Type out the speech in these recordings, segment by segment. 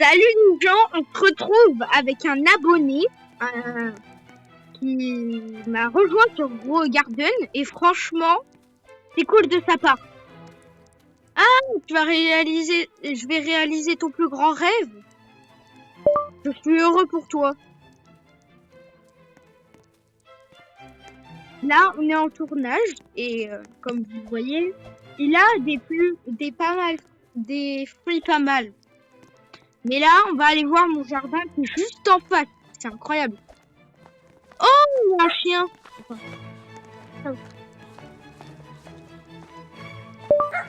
Salut les gens, on se retrouve avec un abonné qui m'a rejoint sur Grow Garden et franchement, c'est cool de sa part. Ah, je vais réaliser ton plus grand rêve. Je suis heureux pour toi. Là, on est en tournage et comme vous voyez, il a des fruits pas mal. Mais là, on va aller voir mon jardin qui est juste en face. C'est incroyable. Oh, il y a un chien.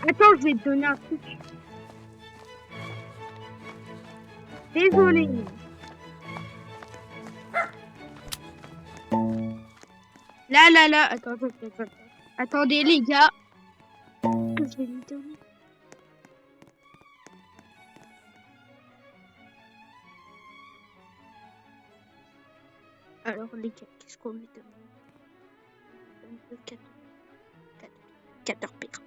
Attends, je vais te donner un truc. Désolé. Là. Attends. Attendez, les gars. Je vais lui donner. Alors, les gars, qu'est-ce qu'on lui donne? Caterpillar.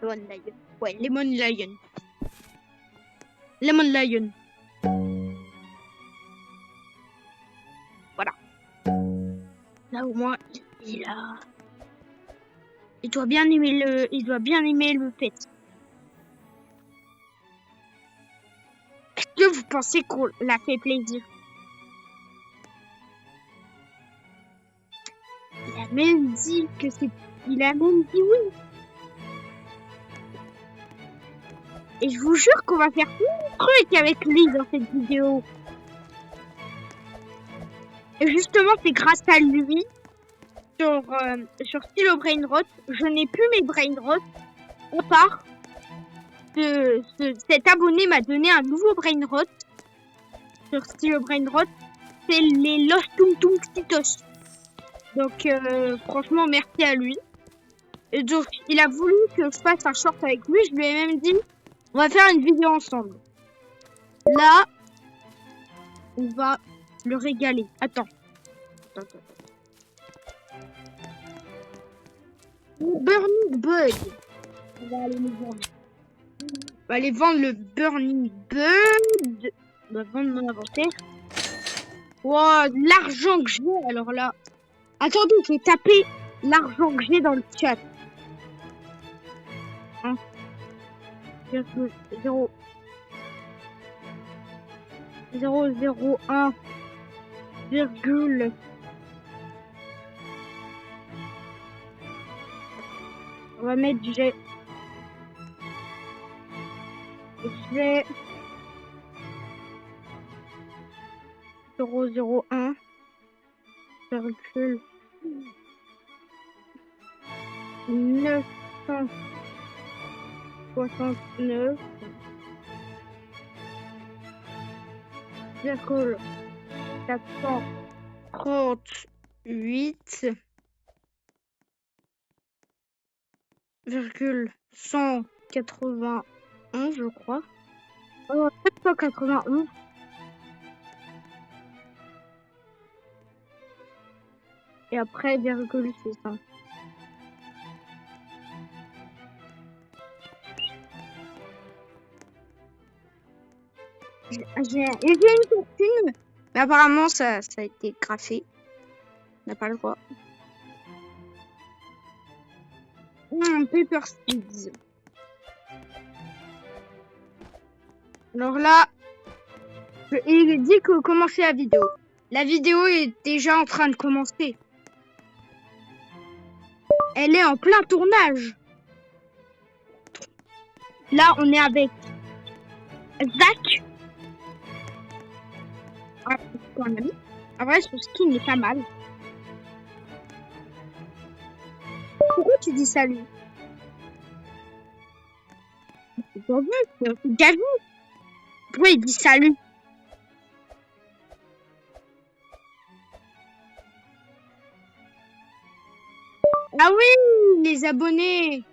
Lemon Lion. Ouais, Lemon Lion. Lemon Lion. Voilà. Là, au moins, il doit bien aimer le pet. Est-ce que vous pensez qu'on l'a fait plaisir? Il a même dit oui. Et je vous jure qu'on va faire tout le truc avec lui dans cette vidéo. Et justement, c'est grâce à lui, sur Stylo Brainrot, je n'ai plus mes Brainrot. À part, cet abonné m'a donné un nouveau Brainrot sur Stylo Brainrot. C'est les Los Tung Tung Titos. Donc, franchement, merci à lui. Et donc, il a voulu que je fasse un short avec lui. Je lui ai même dit, on va faire une vidéo ensemble. Là, on va le régaler. Attends. Burning Bud. On va aller le vendre. On va aller vendre le Burning Bud. On va vendre mon inventaire. Wow, l'argent que j'ai. Alors là. Attendez, je vais taper l'argent que j'ai dans le chat. 0 001 virgule on va mettre j'ai 001 virgule 969 438 191 je crois. 791 et après virgule c'est ça. J'ai une fortune, mais apparemment ça a été graffé. On n'a pas le droit. Paper Seeds. Alors là, il dit que commencer la vidéo. La vidéo est déjà en train de commencer. Elle est en plein tournage. Là, on est avec Zach. Ah, c'est un ami. En vrai, son skin est pas mal. Pourquoi tu dis salut? C'est pas vrai, c'est gagné. Pourquoi il dit salut? Ah oui, les abonnés.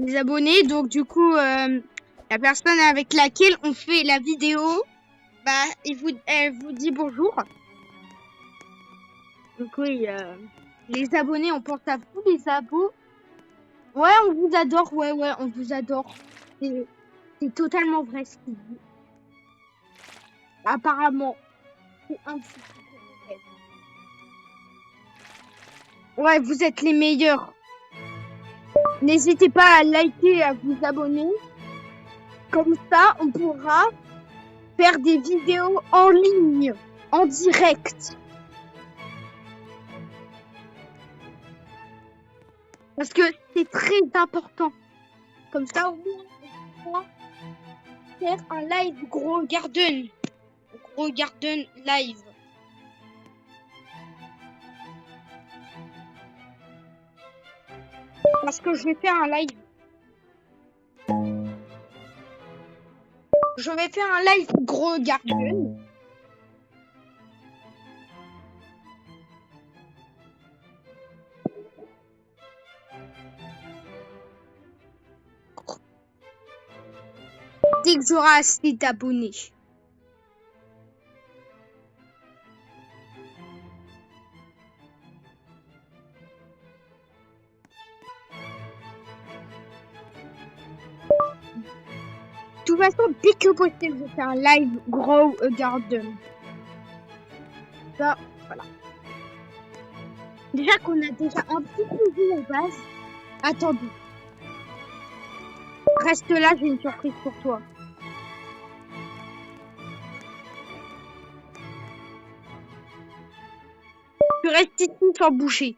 Les abonnés, donc du coup, la personne avec laquelle on fait la vidéo, bah, elle vous dit bonjour. Donc oui, les abonnés, on pense à vous les abos. Ouais, on vous adore, ouais, on vous adore. C'est totalement vrai ce qu'il dit. Apparemment, c'est un petit peu vrai. Ouais, vous êtes les meilleurs. N'hésitez pas à liker, à vous abonner. Comme ça, on pourra faire des vidéos en ligne, en direct. Parce que c'est très important. Comme ça, au moins, on pourra faire un live gros garden. Gros garden live. Parce que je vais faire un live. Je vais faire un live gros garden. Dès que j'aurai assez d'abonnés. De toute façon, dès que possible, je vais faire un live grow garden. Ça, voilà. Déjà qu'on a déjà un petit peu vu en base. Attendez. Reste là, j'ai une surprise pour toi. Tu restes ici sans bouger.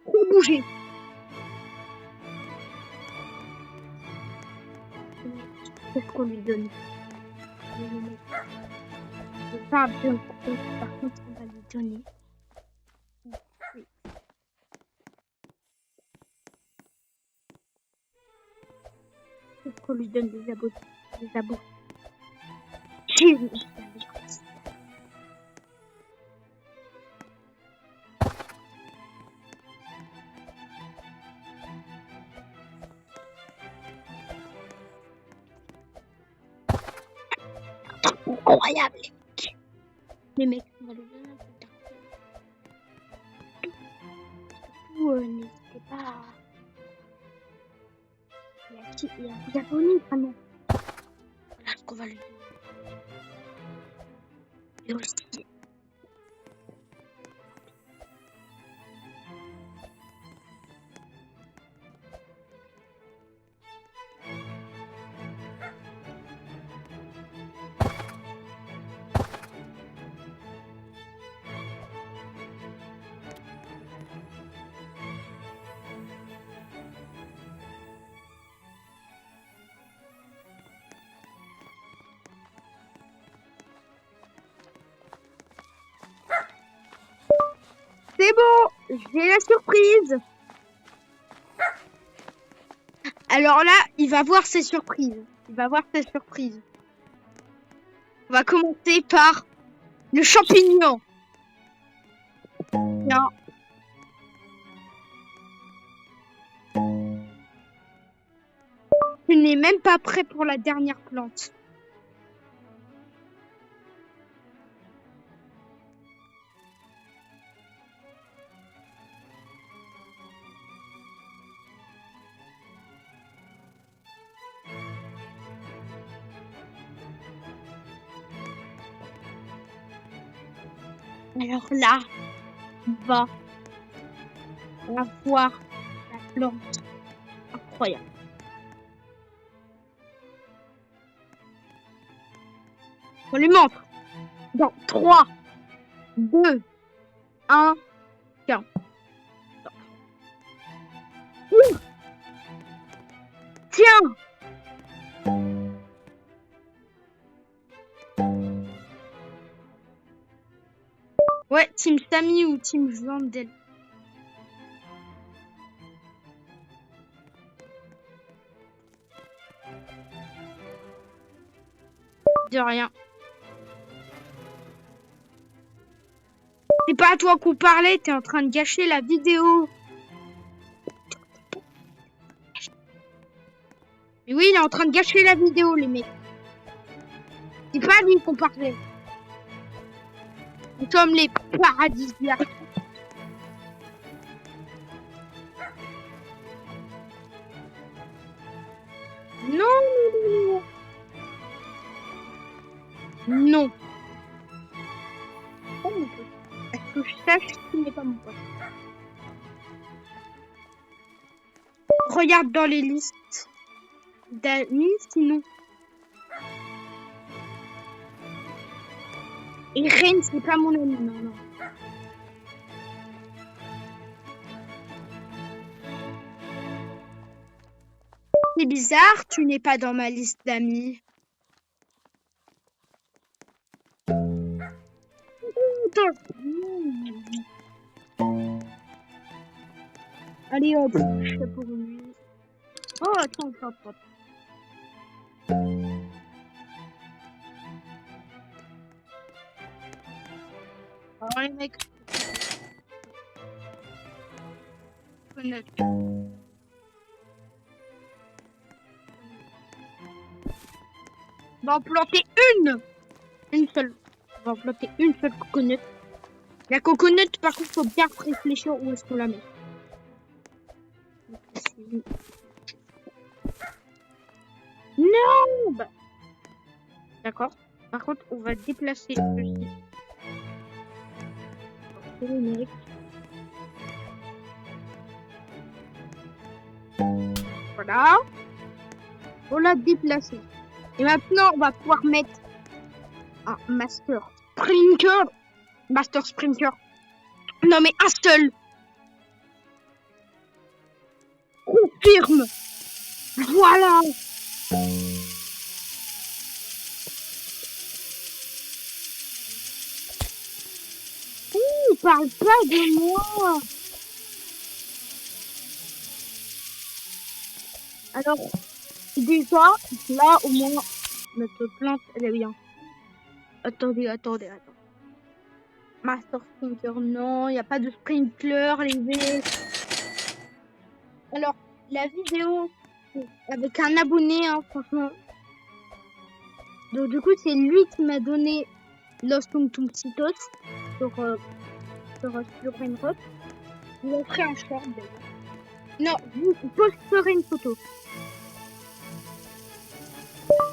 Sans bouger. Qu'est-ce qu'on lui donne? C'est pas bien. Par contre, on va lui donner. Oui. Qu'est-ce qu'on lui donne des abos? Des abos. Incroyable. Les mecs, on va lui donner un peu d'argent. N'hésitez pas à vous abonner, vraiment. Voilà ce qu'on va lui donner. Et aussi. C'est bon, j'ai la surprise. Alors là, il va voir ses surprises. Il va voir ses surprises. On va commencer par le champignon. Tiens. Tu n'es même pas prêt pour la dernière plante. Alors là, on va voir la plante. Incroyable. On lui montre. Dans 3, 2, 1, tiens. Tiens. Ouais, Team Samy ou Team Vandel. De rien. C'est pas à toi qu'on parlait, t'es en train de gâcher la vidéo. Mais oui, il est en train de gâcher la vidéo, les mecs. C'est pas à lui qu'on parlait. Nous sommes les paradisiaques. Non, non, non, non. Non. Pas mon pote. Est-ce que je sache qu'il n'est pas mon pote? Regarde dans les listes d'amis, sinon. Et Ren, c'est pas mon ami, non, non. C'est bizarre, tu n'es pas dans ma liste d'amis. Allez hop, je fais pour lui. Oh, attends, attends. Alors les mecs, connaître. On va en planter une seule. On va en planter une seule coconut. La coconut, par contre, faut bien réfléchir où est-ce qu'on la met. Non, bah. D'accord. Par contre, on va déplacer ceci. Voilà. On l'a déplacé. Et maintenant, on va pouvoir mettre un Master Sprinter. Master Sprinter. Non, mais un seul. Confirme. Voilà. Parle pas de moi. Alors, déjà, là, au moins, notre plante, elle est bien. Attendez. Master Sprinter, non, il n'y a pas de sprinkler, les V. Alors, la vidéo avec un abonné, hein, franchement. Donc, du coup, c'est lui qui m'a donné Los Tumtumcitos sur Brainrot. Je vous ferai un short, d'ailleurs. Non, vous posterez une photo.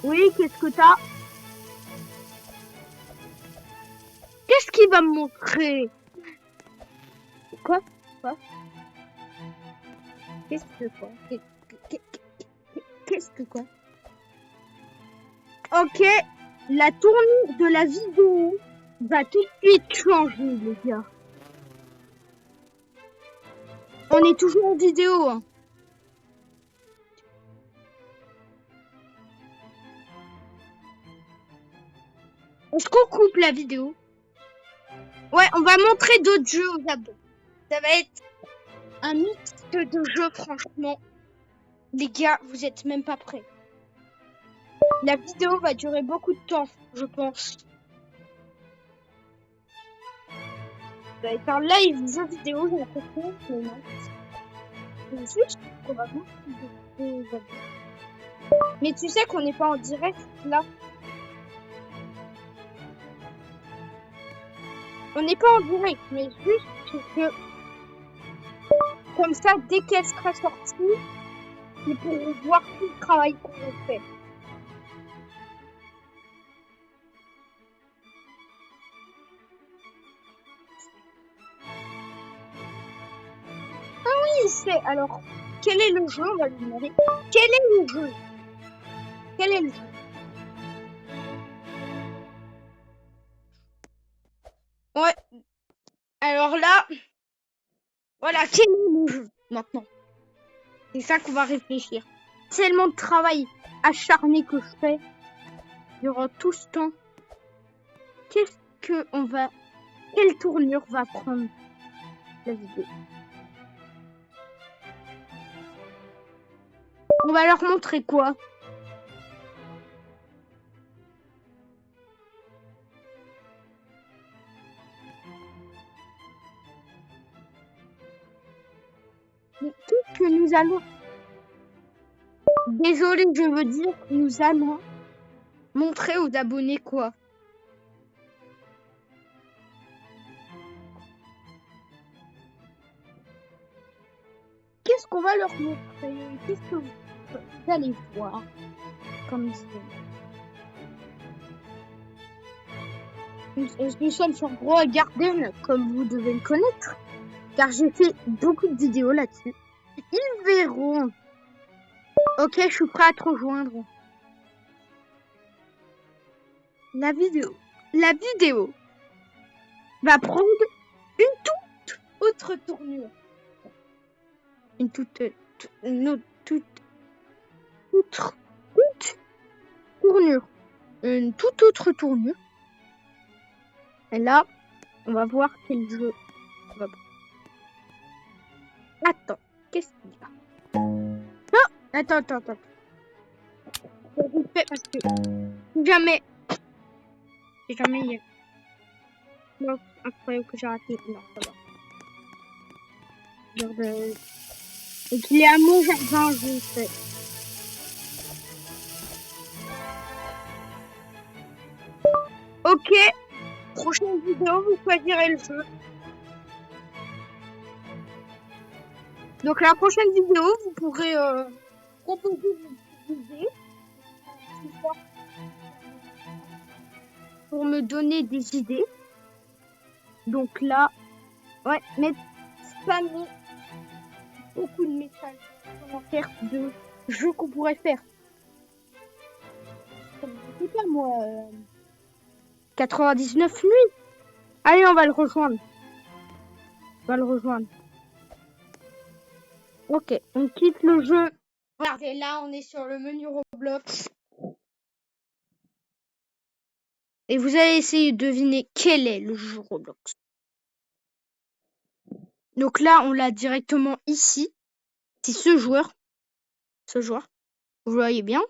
Oui, qu'est-ce que t'as? Qu'est-ce qu'il va me montrer? Quoi? Qu'est-ce que quoi? Qu'est-ce que quoi? Ok, la tournure de la vidéo va tout de suite changer, les gars. On est toujours en vidéo, hein. Est-ce qu'on coupe la vidéo? Ouais, on va montrer d'autres jeux aux abos. Ça va être un mix de jeux, franchement. Les gars, vous êtes même pas prêts. La vidéo va durer beaucoup de temps, je pense. Ça va être un live jeu vidéo, j'ai l'impression. Mais non. C'est juste qu'on va montrer des abos. Mais tu sais qu'on n'est pas en direct, là. On n'est pas en direct, mais juste que... Comme ça, dès qu'elle sera sortie, ils pourront voir tout le travail qu'on a fait. Ah oui, c'est... Alors, quel est le jeu? On va lui demander. Quel est le jeu? Quel est le jeu? Ouais. Alors là... Voilà, quel est le jeu, maintenant? C'est ça qu'on va réfléchir. Tellement de travail acharné que je fais durant tout ce temps. Qu'est-ce que on va... Quelle tournure va prendre la vidéo? On va leur montrer quoi? Mais qu'est-ce que nous allons... Désolé, je veux dire, nous allons montrer aux abonnés quoi? Qu'est-ce qu'on va leur montrer? Qu'est-ce que... vous allez voir comme c'est. Nous sommes sur Grow Garden, comme vous devez le connaître, car j'ai fait beaucoup de vidéos là-dessus. Ils verront. Ok, je suis prêt à te rejoindre. La vidéo va prendre une toute autre tournure. Une toute tournure. Une toute autre tournure. Et là, on va voir quel jeu on va prendre. Attends, qu'est-ce qu'il y a? Non, attends. Je fais parce que jamais il y a... Non, incroyable que j'ai raté. Non, ça va. Genre de... Et qu'il est à mon jardin, je le fais. Ok. Prochaine vidéo, vous choisirez le jeu. Donc la prochaine vidéo, vous pourrez proposer des idées pour me donner des idées. Donc là, ouais, mais spammez beaucoup de messages, commentaires de jeux qu'on pourrait faire. Comme je sais pas moi, 99 nuits. Allez, on va le rejoindre. Ok, on quitte le jeu. Regardez, là, on est sur le menu Roblox. Et vous allez essayer de deviner quel est le jeu Roblox. Donc là, on l'a directement ici. C'est ce joueur. Vous voyez bien.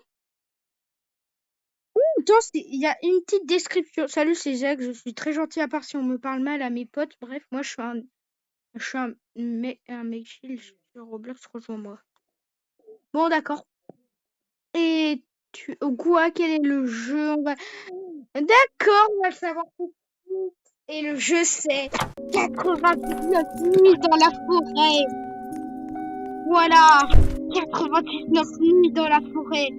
Il y a une petite description. Salut, c'est Jacques. Je suis très gentil à part si on me parle mal à mes potes. Bref, moi, je suis un mec chill sur Roblox. Rejoins-moi. Bon, d'accord. Et quoi, quel est le jeu? D'accord, on va le savoir tout de suite. Et le jeu, c'est 99 nuits dans la forêt. Voilà, 99 nuits dans la forêt.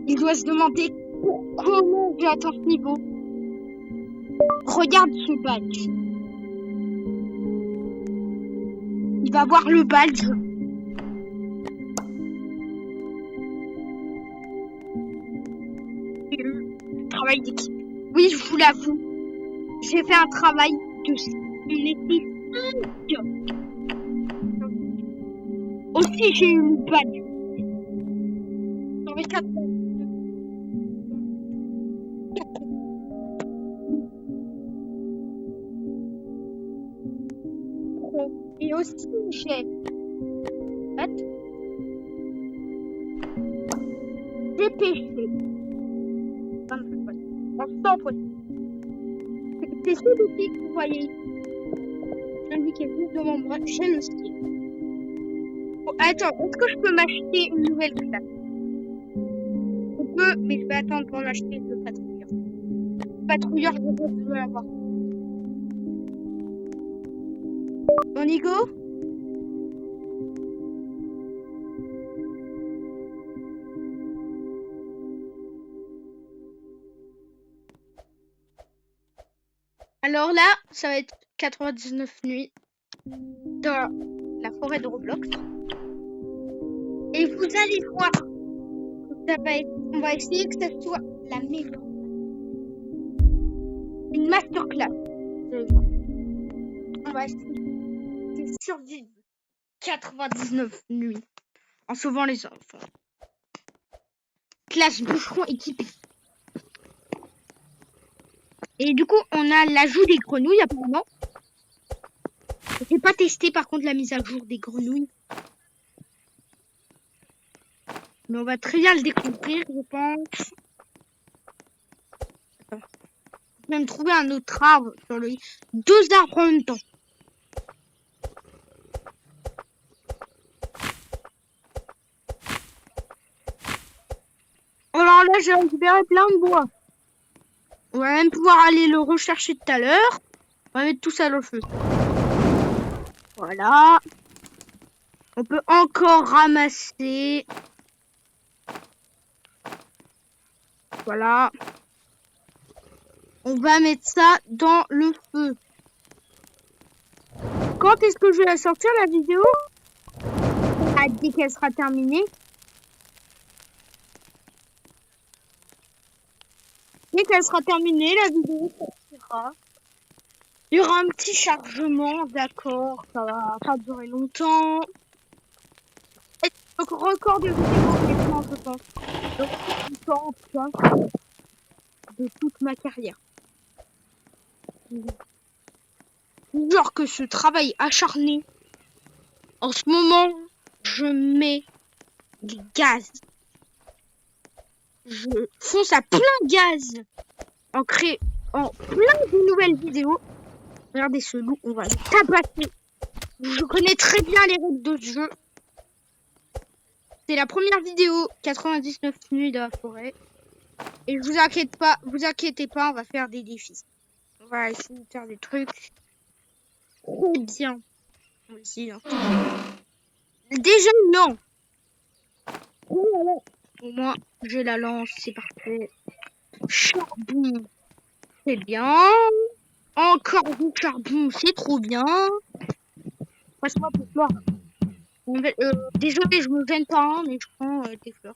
Il doit se demander comment j'ai atteint ce niveau. Regarde ce badge. Il va voir le badge. Le travail d'équipe. Oui, je vous l'avoue. J'ai fait un travail de... On était 5. Aussi, j'ai eu le badge. Dans les 4 ans. Et aussi, j'ai pêché. En 100%. C'est ce défi que vous voyez. Celui qui est juste devant moi, j'ai le style. Oh, attends, est-ce que je peux m'acheter une nouvelle classe? Je peux, mais je vais attendre pour m'acheter le patrouilleur. Le patrouilleur, je veux l'avoir. On y go? Alors là, ça va être 99 nuits dans la forêt de Roblox. Et vous allez voir, ça va être, on va essayer que ça soit la meilleure. Une masterclass. Vous allez voir. On va essayer de survivre 99 nuits en sauvant les enfants. Classe bûcheron équipée. Et du coup, on a l'ajout des grenouilles apparemment. Je n'ai pas testé par contre la mise à jour des grenouilles. Mais on va très bien le découvrir, je pense. Attends. Je vais même trouver un autre arbre sur le lit. 2 arbres en même temps. Alors là, j'ai récupéré plein de bois. On va même pouvoir aller le rechercher tout à l'heure. On va mettre tout ça dans le feu. Voilà. On peut encore ramasser. Voilà. On va mettre ça dans le feu. Quand est-ce que je vais la sortir la vidéo? Ah, dès qu'elle sera terminée. Dès qu'elle sera terminée, la vidéo sortira. Il y aura un petit chargement, d'accord, ça va pas durer longtemps. Et le record de vidéo maintenant, je pense. Le record du temps, en tout cas, de toute ma carrière. Genre que ce travail acharné, en ce moment, je mets du gaz. Je fonce à plein gaz en créant plein de nouvelles vidéos. Regardez ce loup, on va le tabasser. Je connais très bien les règles de ce jeu. C'est la première vidéo 99 nuits de la forêt. Et vous inquiétez pas, on va faire des défis. On va essayer de faire des trucs très bien. Aussi, hein. Déjà, non. Au moins, je la lance, c'est parfait. Charbon, c'est bien. Encore du charbon, c'est trop bien. Passe-moi pour fleurs. Désolé, je me gêne pas, hein, mais je prends des fleurs.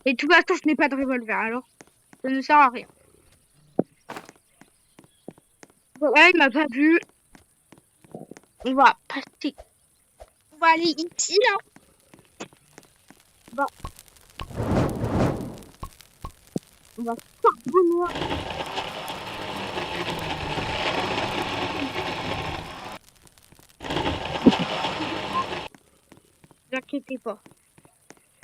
Et de toute façon, je n'ai pas de revolver, alors ça ne sert à rien. Ouais, il m'a pas vu. On va passer. On va aller ici, là. On va charbonner. Ne vous inquiétez pas.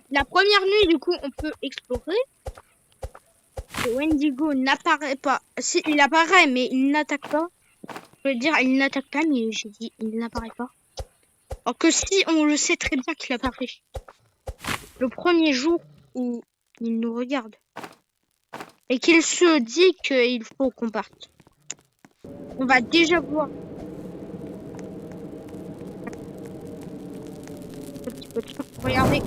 La première nuit, du coup, on peut explorer. Le Wendigo n'apparaît pas. Si, il apparaît, mais il n'attaque pas. Je veux dire, il n'attaque pas, mais j'ai dit, il n'apparaît pas. Alors que si, on le sait très bien qu'il apparaît. Le premier jour où il nous regarde. Et qu'il se dit qu'il faut qu'on parte. On va déjà voir. Un petit peu de temps. Regardez.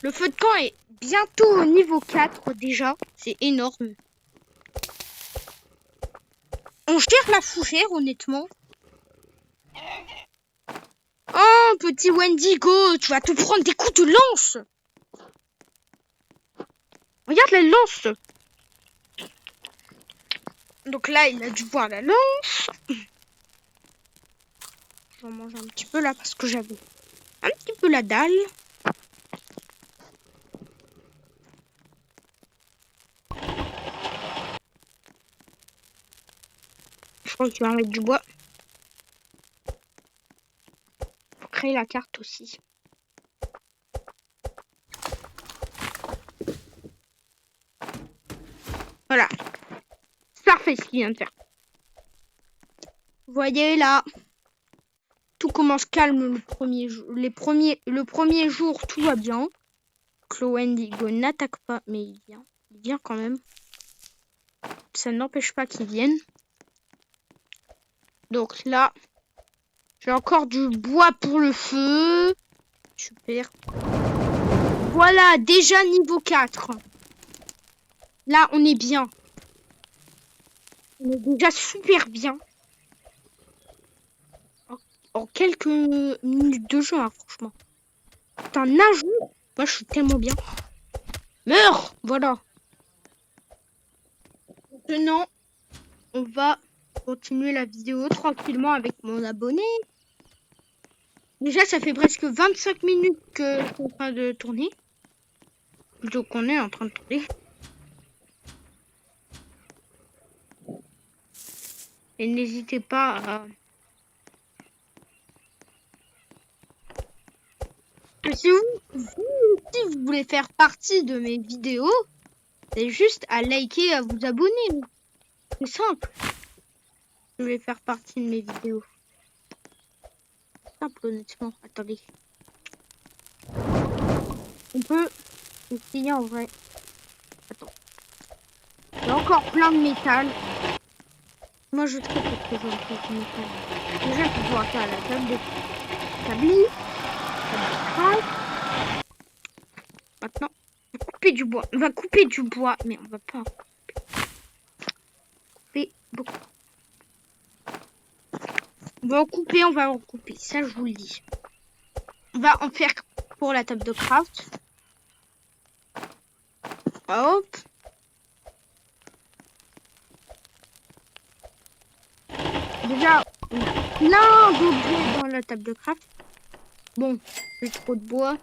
Le feu de camp est bientôt au niveau 4 déjà. C'est énorme. On cherche la fougère, honnêtement. Oh, petit Wendigo, tu vas te prendre des coups de lance. Regarde la lance. Donc là, il a dû voir la lance. J'en mange un petit peu là parce que j'avais un petit peu la dalle. Je crois qu'il va mettre du bois. Pour créer la carte aussi. Voilà. Parfait ce qu'il vient de faire. Vous voyez là. Tout commence calme le premier jour. Le premier jour, tout va bien. Le Wendigo n'attaque pas, mais il vient. Il vient quand même. Ça n'empêche pas qu'il vienne. Donc là, j'ai encore du bois pour le feu. Super. Voilà, déjà niveau 4. Là, on est bien. On est déjà super bien. En quelques minutes de jeu, hein, franchement. Putain, un jour. Moi, je suis tellement bien. Meurs! Voilà. Maintenant, on va continuer la vidéo tranquillement avec mon abonné. Déjà, ça fait presque 25 minutes que je suis en train de tourner. Plutôt qu'on est en train de tourner. Et n'hésitez pas à... Si vous voulez faire partie de mes vidéos, c'est juste à liker et à vous abonner. C'est simple. Je voulais faire partie de mes vidéos. Simple, honnêtement. Attendez. On peut essayer en vrai. Attends. Il y a encore plein de métal. Moi, je sais pour que j'en fais une fois. Déjà, tu dois faire la table d'établi. Maintenant, on va couper du bois. On va couper du bois, mais on va pas en couper beaucoup. On va en couper. Ça, je vous le dis. On va en faire pour la table de craft. Hop. Déjà, on a plein d'objets dans la table de craft. Bon, j'ai trop de bois.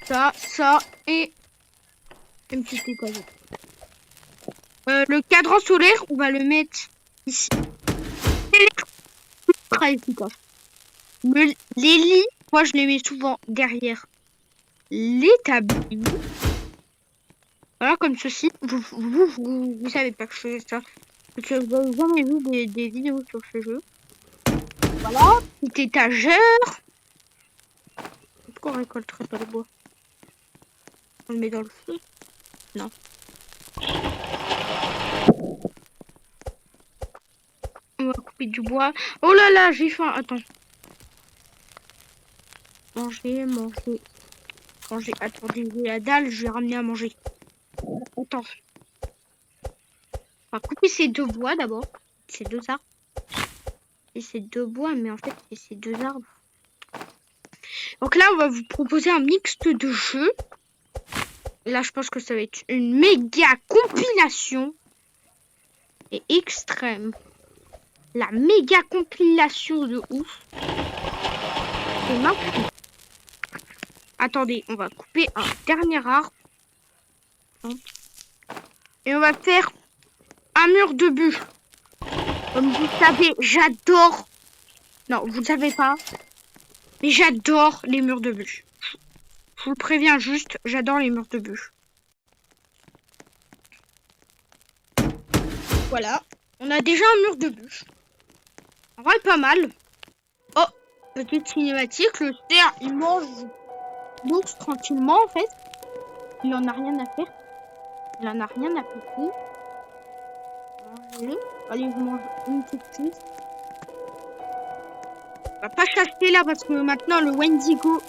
Ça et une petite étagère. Le cadran solaire, on va le mettre ici. C'est très efficace. Les lits, moi je les mets souvent derrière l'établi. Voilà, comme ceci. Vous savez pas que je fais ça. Parce que vous avez jamais vu des vidéos sur ce jeu. Voilà, petite étagère. Pourquoi on récolterait pas le bois? On le met dans le feu? Non. On va couper du bois. Oh là là, j'ai faim. Attends. Manger. Attendez, j'ai la dalle, je vais ramener à manger. Attends. On va couper ces deux bois d'abord. Ces deux arbres. Et ces deux bois, mais en fait, c'est ces deux arbres. Donc là, on va vous proposer un mixte de jeux. Là, je pense que ça va être une méga compilation. Et extrême. La méga compilation de ouf. Et maintenant. Attendez, on va couper un dernier arbre. Et on va faire un mur de bûche. Comme vous savez, j'adore. Non, vous ne savez pas. Mais j'adore les murs de bûche. Je vous le préviens juste, j'adore les murs de bûche. Voilà. On a déjà un mur de bûche. En vrai, pas mal. Oh, petite cinématique. Le cerf, il mange l'ours tranquillement, en fait. Il en a rien à faire. Il en a rien à péter. Allez, je mange une petite cuisse. On va pas chasser là parce que maintenant le Wendigo,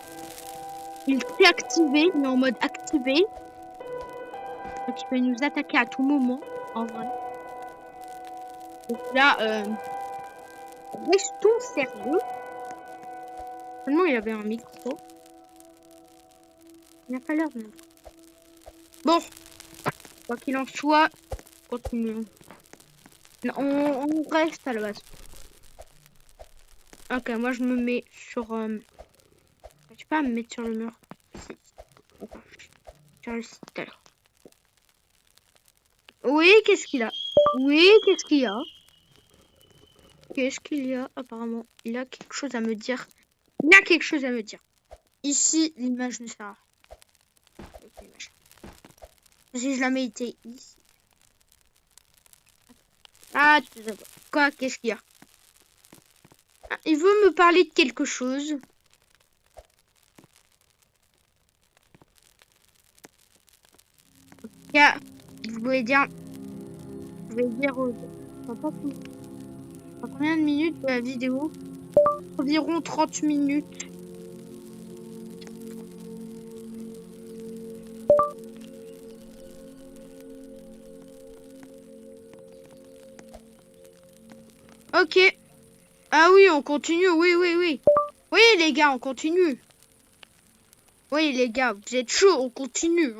il s'est activé. Il est en mode activé. Donc il peut nous attaquer à tout moment, en vrai. Donc là, restons sérieux. Seulement, il avait un micro. Il n'a pas l'air de... Bon, quoi qu'il en soit, continuons. On reste à la base. Ok, moi je me mets sur... Je sais pas me mettre sur le mur. Si. Attends, je vais tout à l'heure. Oui, qu'est-ce qu'il a? Oui, qu'est-ce qu'il y a? Qu'est-ce qu'il y a? Apparemment, il a quelque chose à me dire. Il a quelque chose à me dire. Ici, l'image ne sert à rien. Si je la mettais ici. Ah, quoi? Qu'est-ce qu'il y a? Ah, il veut me parler de quelque chose. Je voulais dire combien de minutes de la vidéo? Environ 30 minutes. Ok. Ah oui, on continue. Oui. Oui, les gars, on continue. Oui, les gars, vous êtes chauds, on continue.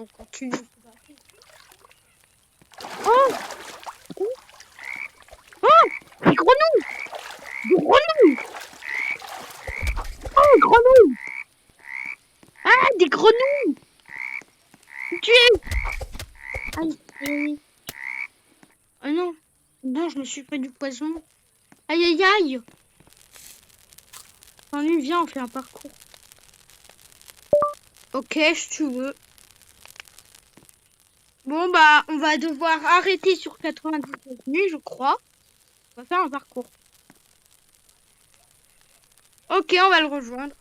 Oh! Oh! Des grenouilles! Des grenouilles! Oh, grenouilles! Ah, des grenouilles! Tuez! Aïe. Oh non. Non, je me suis pris du poison. Aïe. T'ennuies, viens, on fait un parcours. Ok, si tu veux. Bon, bah, on va devoir arrêter sur 97 nuits, je crois. On va faire un parcours. Ok, on va le rejoindre.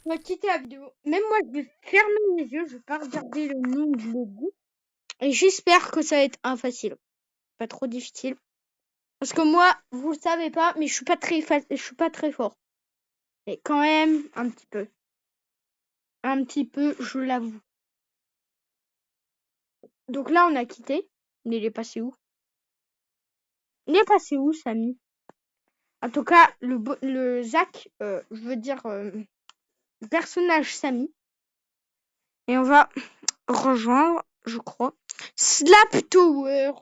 On va quitter la vidéo. Même moi, je vais fermer les yeux. Je vais pas regarder le nom du début. Et j'espère que ça va être facile. Pas trop difficile. Parce que moi, vous le savez pas, mais je suis pas très fort. Et quand même, un petit peu. Un petit peu, je l'avoue. Donc là, on a quitté. Mais il est passé où? Il est passé où, Samy? En tout cas, le Zach, je veux dire, le personnage Samy. Et on va rejoindre, je crois, Slap Tower.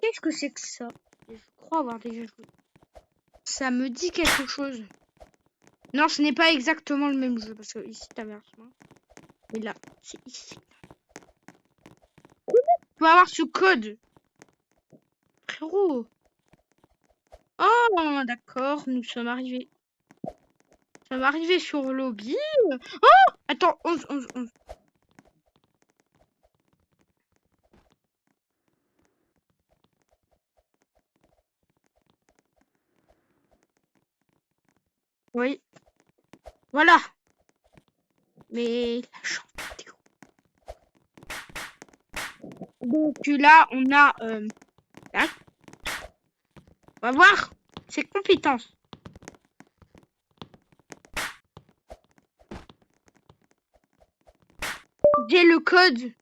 Qu'est-ce que c'est que ça? Je crois avoir déjà joué. Ça me dit quelque chose. Non, ce n'est pas exactement le même jeu, parce que ici, t'avais un chemin. Mais là, c'est ici. Tu vas avoir ce code. Frérot. Oh, d'accord, nous sommes arrivés. Nous sommes arrivés sur le lobby. Oh, attends, 11, 11, 11. Oui. Voilà. Mais la chance. Donc là, on a... là. On va voir ses compétences. J'ai le code.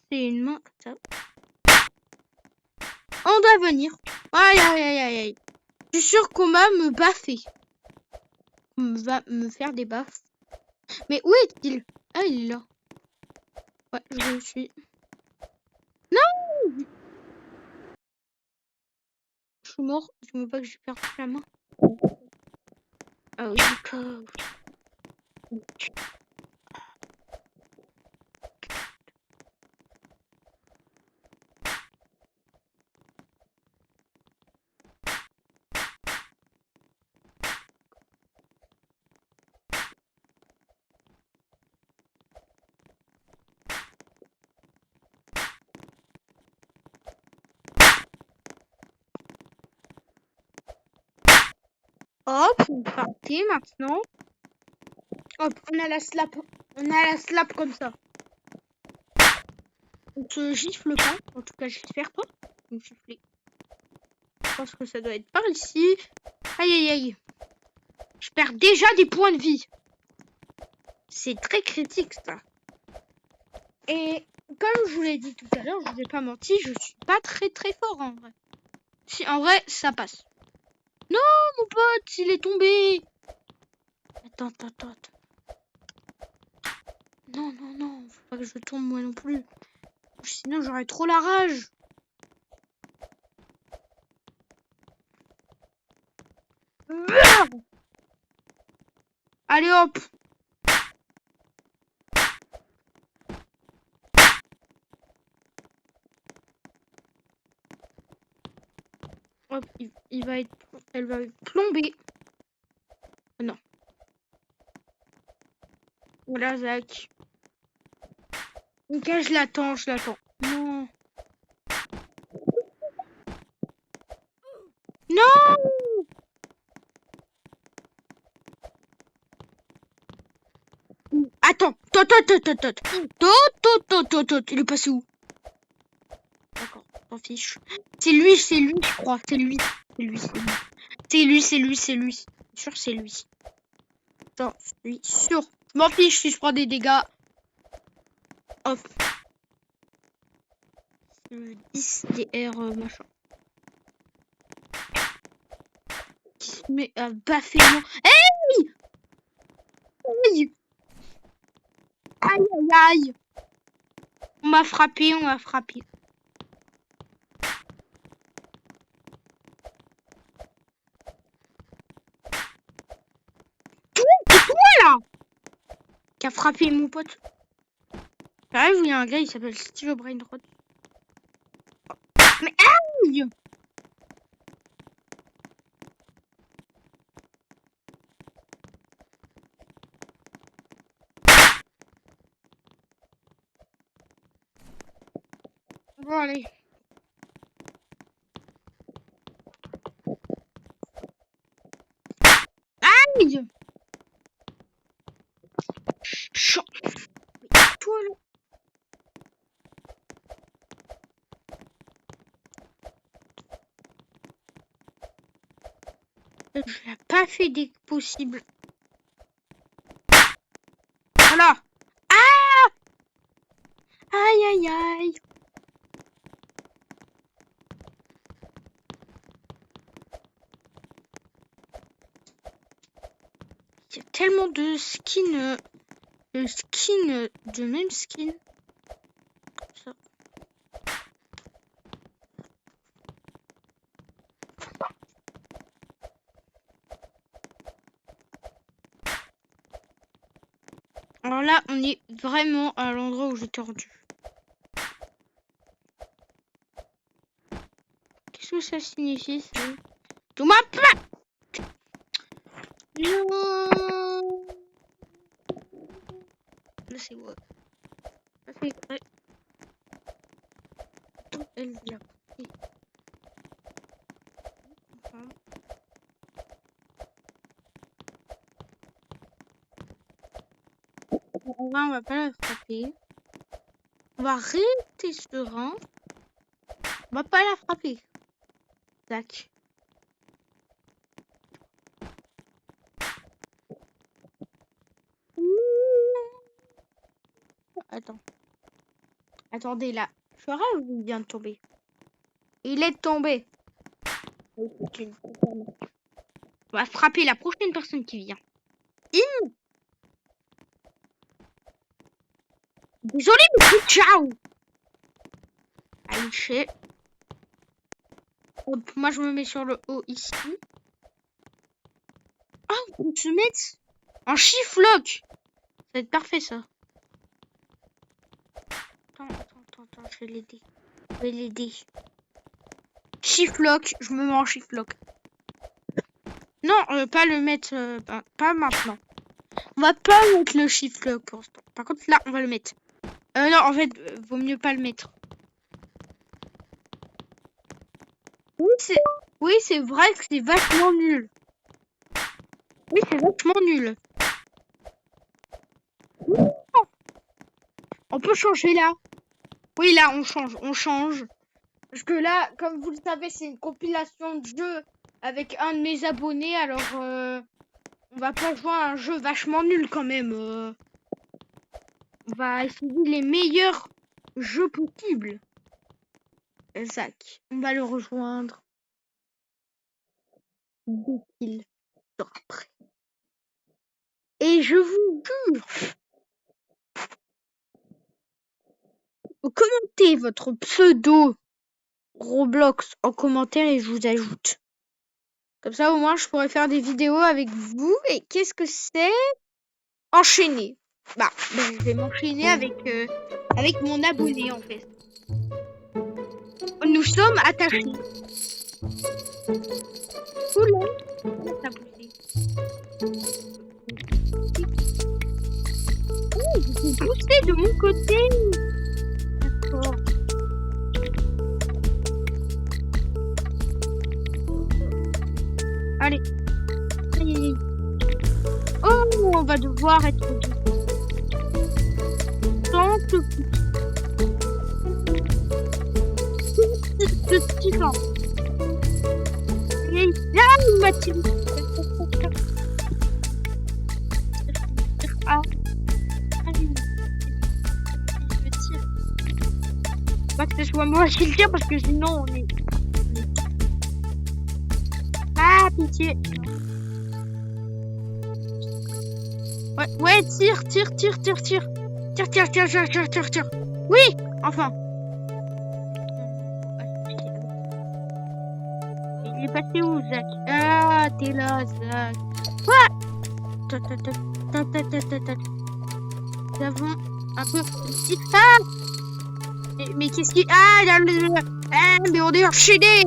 C'est une main. Ça. On doit venir. Aïe, aïe, aïe, aïe, aïe. Je suis sûr qu'on va me baffer. On va me faire des baffes. Mais où est-il? Ah, il est là. Ouais, je le suis. Non! Je suis mort. Dis-moi pas que j'ai perdu la main. Ah oui, d'accord. Hop, on est parti maintenant. Hop, on a la slap. On a la slap comme ça. On se gifle pas. En tout cas, j'espère pas. On gifler. Je pense que ça doit être par ici. Aïe, aïe, aïe. Je perds déjà des points de vie. C'est très critique, ça. Et comme je vous l'ai dit tout à l'heure, je vous ai pas menti, je suis pas très fort en vrai. Si, en vrai, ça passe. Non, mon pote, il est tombé. Attends. Non, faut pas que je tombe moi non plus. Sinon, j'aurais trop la rage. Allez hop. Hop, il va être, elle va être plombée. Oh, non. Voilà, Zach. Ok, je l'attends. Non. Non. Attends. Il est passé où? D'accord, m'en fiche. C'est lui, je crois. C'est lui. C'est lui. Sûr, c'est lui. J'en suis sûr. Je m'en fiche si je prends des dégâts. Hop. 10 DR machin. Qui se met à baffer moi. Hey! Aïe! Aïe! On m'a frappé. Voilà! Qui a frappé mon pote. J'arrive où il y a un gars, il s'appelle Steve Brainrod. Mais aïe! Bon, allez. Aïe! Chiant. Toi là. Je l'ai pas fait dès que possible. Voilà. Ah! Aïe aïe aïe. Il y a tellement de skins. De même skin. Ça. Alors là, on est vraiment à l'endroit où j'étais rendu. Qu'est-ce que ça signifie ça? Tu m'as pas. Non. Là c'est quoi? Ça fait exprès. Elle l'a pris. On va pas la frapper. On va rester serein. On va pas la frapper. Tac. Attends. Attendez là. Je rêve où il vient de tomber. Il est tombé. On va frapper la prochaine personne qui vient. Désolé, mais ciao. Allez, chez. Hop, moi je me mets sur le haut ici. Ah, on peut se mettre en shift-lock. Ça va être parfait ça. Attends, je vais l'aider. Shift-lock, je me mets en shift-lock. Non, pas le mettre, pas maintenant. On va pas mettre le shift-lock pour l'instant. Par contre, là, on va le mettre. Non, en fait, vaut mieux pas le mettre. Oui, c'est vrai que c'est vachement nul. Oui, c'est vachement nul. On peut changer là. Oui, là, on change. Parce que là, comme vous le savez, c'est une compilation de jeux avec un de mes abonnés. Alors, on va pas jouer à un jeu vachement nul quand même. On va essayer les meilleurs jeux possibles. Zach, on va le rejoindre. 2 kills après. Et je vous jure, commentez votre pseudo Roblox en commentaire et je vous ajoute. Comme ça, au moins, je pourrais faire des vidéos avec vous. Et qu'est-ce que c'est? Enchaîner. Bah, je vais m'enchaîner avec mon abonné, en fait. Nous sommes attachés. Oula, ça a poussé. Oh, je suis poussé de mon côté. D'accord. Allez. Aïe, aïe, aïe. Oh, on va devoir être deux. Sans te petit temps. Et là, il m'a tiré. Ah. Allez. Je tire. Pas que ce soit moi qui le tire parce que sinon on est. Ah, pitié. Ouais, tire. Tire. Oui, enfin. Il est passé où, Zach? Ah, t'es là, Zach. Quoi? Nous avons un peu ici. Ah! Mais qu'est-ce qui... Ah, mais on est enchaîné.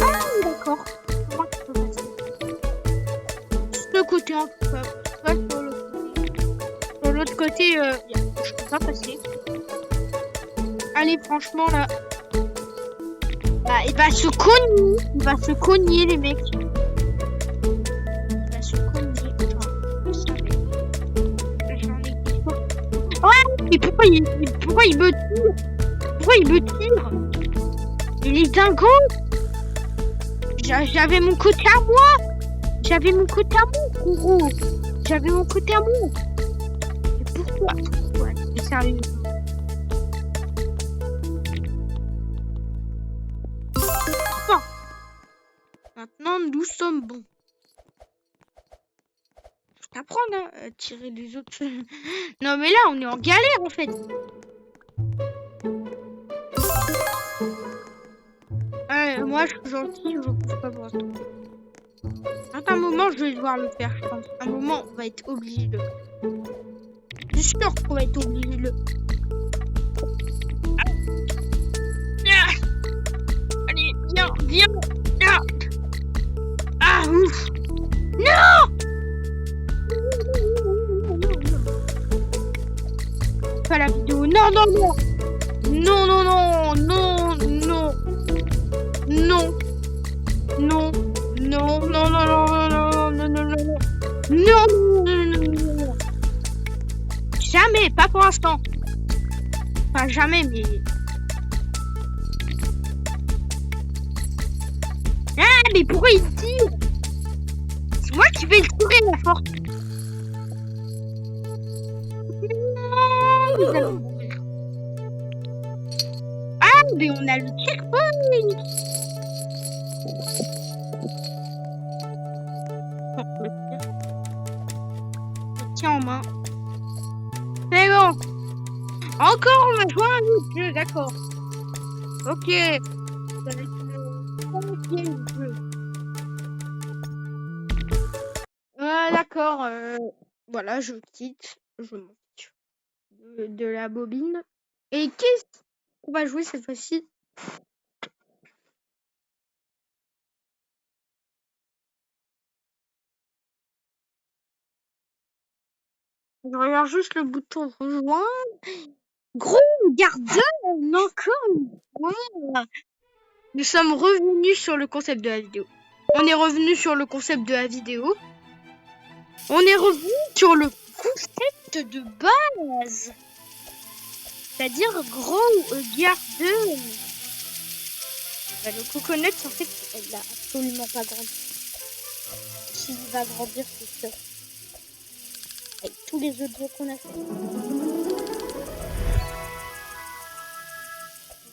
Ah, d'accord. Moi, je peux passer. Ce côté, en tout cas. Pas sur le côté. Sur l'autre côté, je peux pas passer. Allez, franchement, là... Bah, il va se cogner. Il va se cogner, les mecs. Il va se cogner. mais pourquoi il me tire? Pourquoi il me tire? Il est dingo. J'avais mon côté à moi. J'avais mon côté à moi, gros. J'avais mon côté à moi. Mais pourquoi? Ouais, c'est sérieux. Bon. Maintenant, nous sommes bons. Je t'apprends à tirer les autres. Non, mais là, on est en galère, en fait. Moi, je suis gentille, je bouge pas pour l'instant. À un moment, je vais devoir le faire, je pense. À un moment, on va être obligé de le faire. Je suis sûr qu'on va être obligé de le faire. Allez, viens, viens. Ah, ouf. Non. Pas la vidéo. Non, non, non. Non, non, non, non, non. Non. Non. Non, non, non, non, non, non, non, non, non. Non, non, non, non. Jamais, pas pour l'instant. Enfin, jamais, mais... Ah, mais pourquoi il tire? C'est moi qui vais le tirer, la force. Non, nous allons mourir. Ah, mais on a le checkpoint. Tiens en main. C'est bon. Encore, on va jouer à un autre jeu, d'accord. Ok. Ça va être le 5e jeu. D'accord. Voilà, je quitte. Je m'en fiche de la bobine. Et qu'est-ce qu'on va jouer cette fois-ci? Je regarde juste le bouton rejoindre. Gros gardien, encore une fois. Nous sommes revenus sur le concept de la vidéo. On est revenu sur le concept de la vidéo. On est revenu sur le concept de base. C'est-à-dire gros gardien. Le coconut, en fait, il n'a absolument pas grandi. S'il va grandir, c'est sûr. Avec tous les autres jeux qu'on a fait.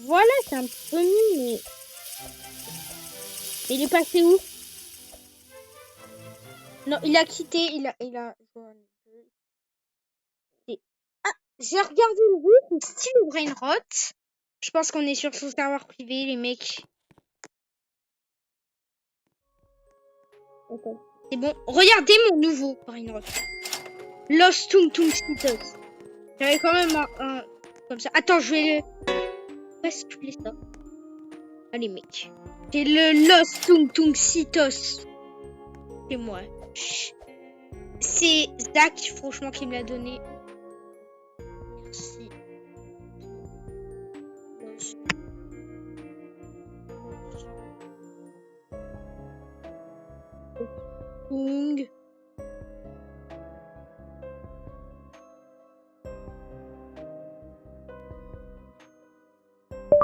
Voilà, c'est un petit peu mieux, mais... Il est passé où? Non, il a quitté, il a... Ah, j'ai regardé le jeu, c'est style Brainrot. Je pense qu'on est sur son serveur privé, les mecs. Okay. C'est bon, regardez mon nouveau Brainrot. Lost Tung Tung Citos. J'avais quand même un comme ça. Attends, je vais le... basculer ça. Allez, mec. C'est le Lost Tung Tung Citos. C'est moi. C'est Zach, franchement, qui me l'a donné. Merci. Tung.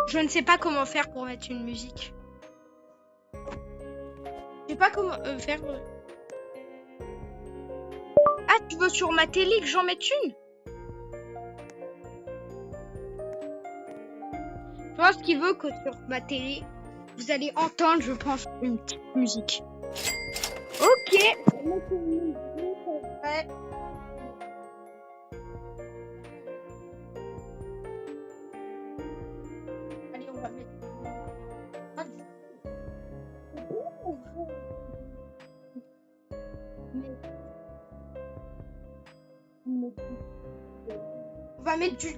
Je ne sais pas comment faire pour mettre une musique. Je sais pas comment faire. Ah, tu veux sur ma télé que j'en mette une? Je pense qu'il veut que sur ma télé, vous allez entendre, je pense, une petite musique. Ok. Ouais. Allez, on va mettre. On va mettre du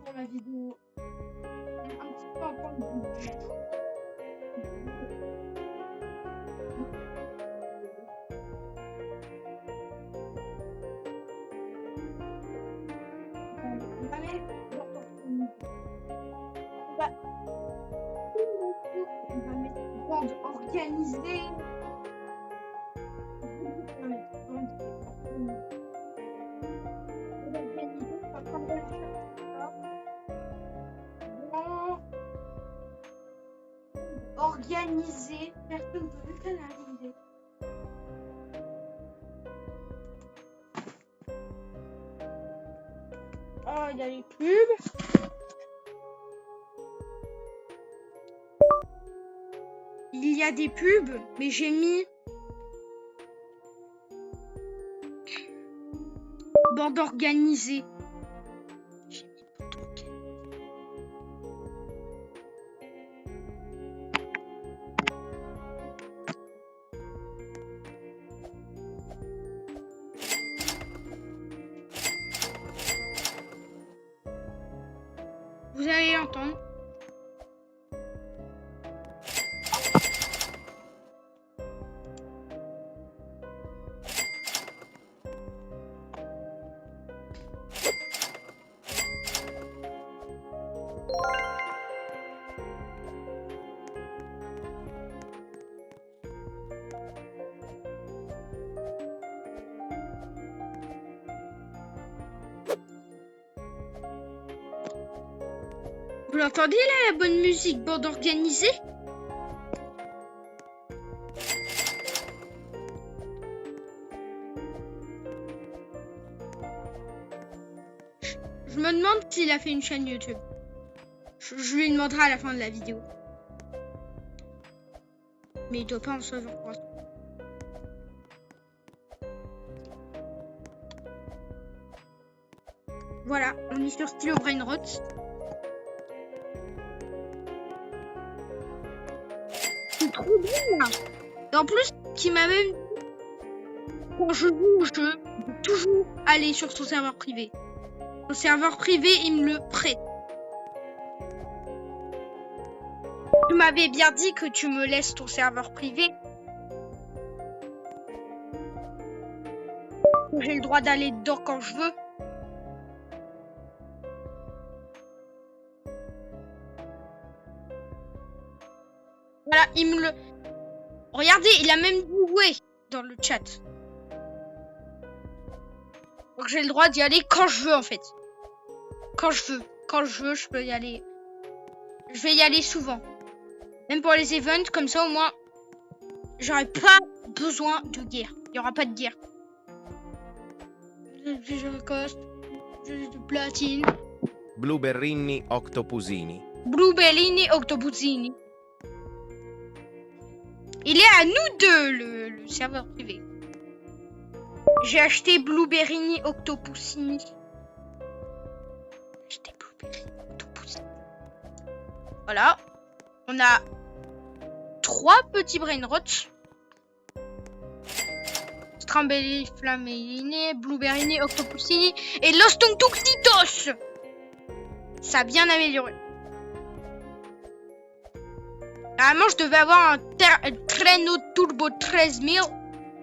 pour la vidéo. Un petit peu entendre du on va mettre une bande organisée. organisé. Personne ne veut canaliser. Oh, il y a les pubs. Il y a des pubs, mais j'ai mis bande organisée. Vous allez l'entendre. Vous l'entendez là, la bonne musique, bande organisée? Je me demande s'il a fait une chaîne YouTube. Je lui demanderai à la fin de la vidéo. Mais il doit pas en savoir quoi. Voilà, on est sur Stylo Brainrot. C'est trop bien là. Et en plus, qui m'a même dit, quand je joue au jeu, de toujours aller sur son serveur privé. Son serveur privé, il me le prête. Tu m'avais bien dit que tu me laisses ton serveur privé. J'ai le droit d'aller dedans quand je veux. Voilà, il me le... Regardez, il a même dit ouais dans le chat. Donc j'ai le droit d'y aller quand je veux en fait. Quand je veux. Quand je veux, je peux y aller. Je vais y aller souvent. Même pour les events, comme ça au moins, j'aurai pas besoin de guerre. Il y aura pas de guerre. Je recoste. De platine. Blueberrini Octopusini. Blueberrini Octopusini. Il est à nous deux, le serveur privé. J'ai acheté Blueberrini Octopusini. Voilà. On a 3 petits brainrots. Strambelli, Flamelline, Blueberrini, Octopusini et Los Tuntuxitos. Ça a bien amélioré. Normalement, je devais avoir un traîneau turbo 13000.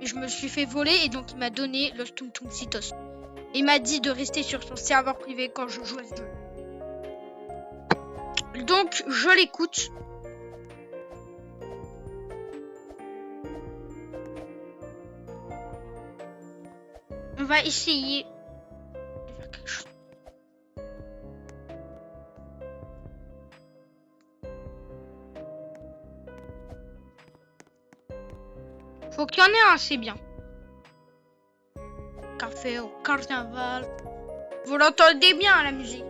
Et je me suis fait voler et donc il m'a donné Los Tuntuxitos. Il m'a dit de rester sur son serveur privé quand je joue à ce jeu. Donc, je l'écoute. On va essayer de faire quelque chose. Faut qu'il y en ait un, c'est bien. Café au carnaval. Vous l'entendez bien, la musique.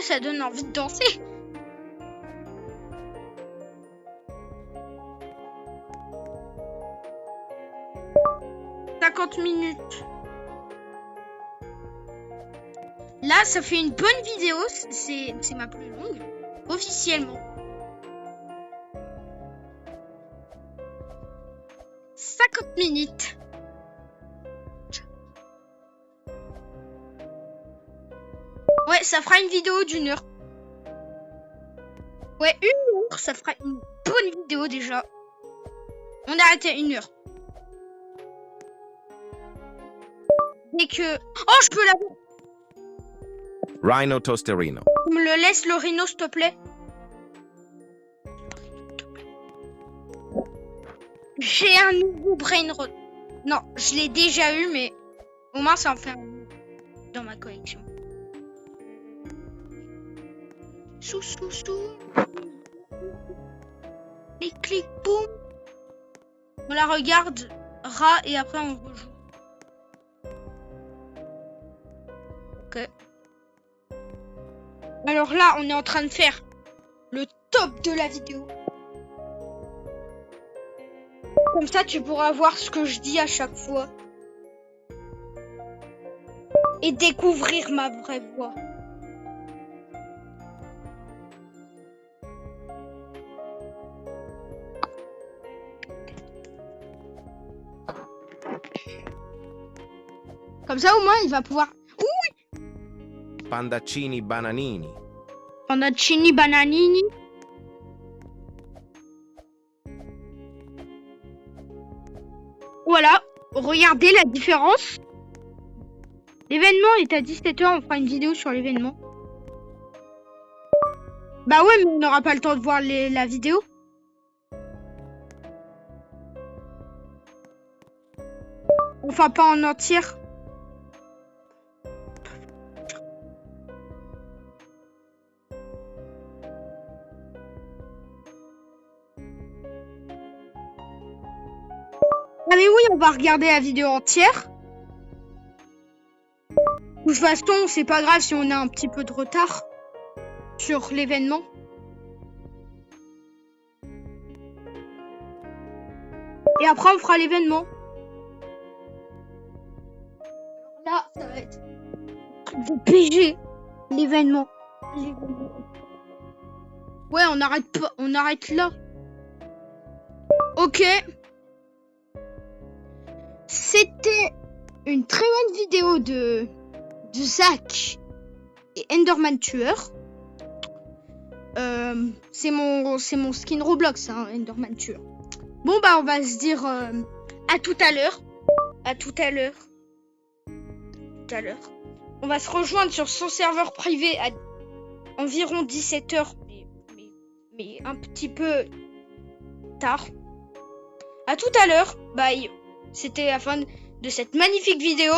Ça donne envie de danser. « 50 minutes. Là, ça fait une bonne vidéo. C'est ma plus longue. Officiellement. 50 minutes. Ouais, ça fera une vidéo d'1 heure. Ouais, 1 heure, ça fera une bonne vidéo déjà. On a arrêté à 1 heure. Dès que... Oh, je peux l'avoir. Rhino Tosterino. Tu me le laisses, le rhino, s'il te plaît. J'ai un nouveau brainrot. Non, je l'ai déjà eu, mais au moins ça en fait un dans ma collection. Sous. Clic, boum. On la regardera et après on rejoue. Ok. Alors là, on est en train de faire le top de la vidéo. Comme ça, tu pourras voir ce que je dis à chaque fois. Et découvrir ma vraie voix. Comme ça, au moins, il va pouvoir... Pandaccini bananini. Pandaccini bananini. Voilà, regardez la différence. L'événement est à 17h, on fera une vidéo sur l'événement. Bah ouais, mais on n'aura pas le temps de voir la vidéo. Enfin, pas en entière. Ah mais oui, on va regarder la vidéo entière. De toute façon, c'est pas grave si on a un petit peu de retard sur l'événement. Et après, on fera l'événement. Là, ça va être de PG, l'événement. Ouais, on arrête pas, on arrête là. Ok. C'était une très bonne vidéo de Zach et Enderman Tueur. C'est mon skin Roblox, hein, Enderman Tueur. Bon bah on va se dire à tout à l'heure. À tout à l'heure. Tout à l'heure. On va se rejoindre sur son serveur privé à environ 17h, mais un petit peu tard. À tout à l'heure. Bye. C'était la fin de cette magnifique vidéo.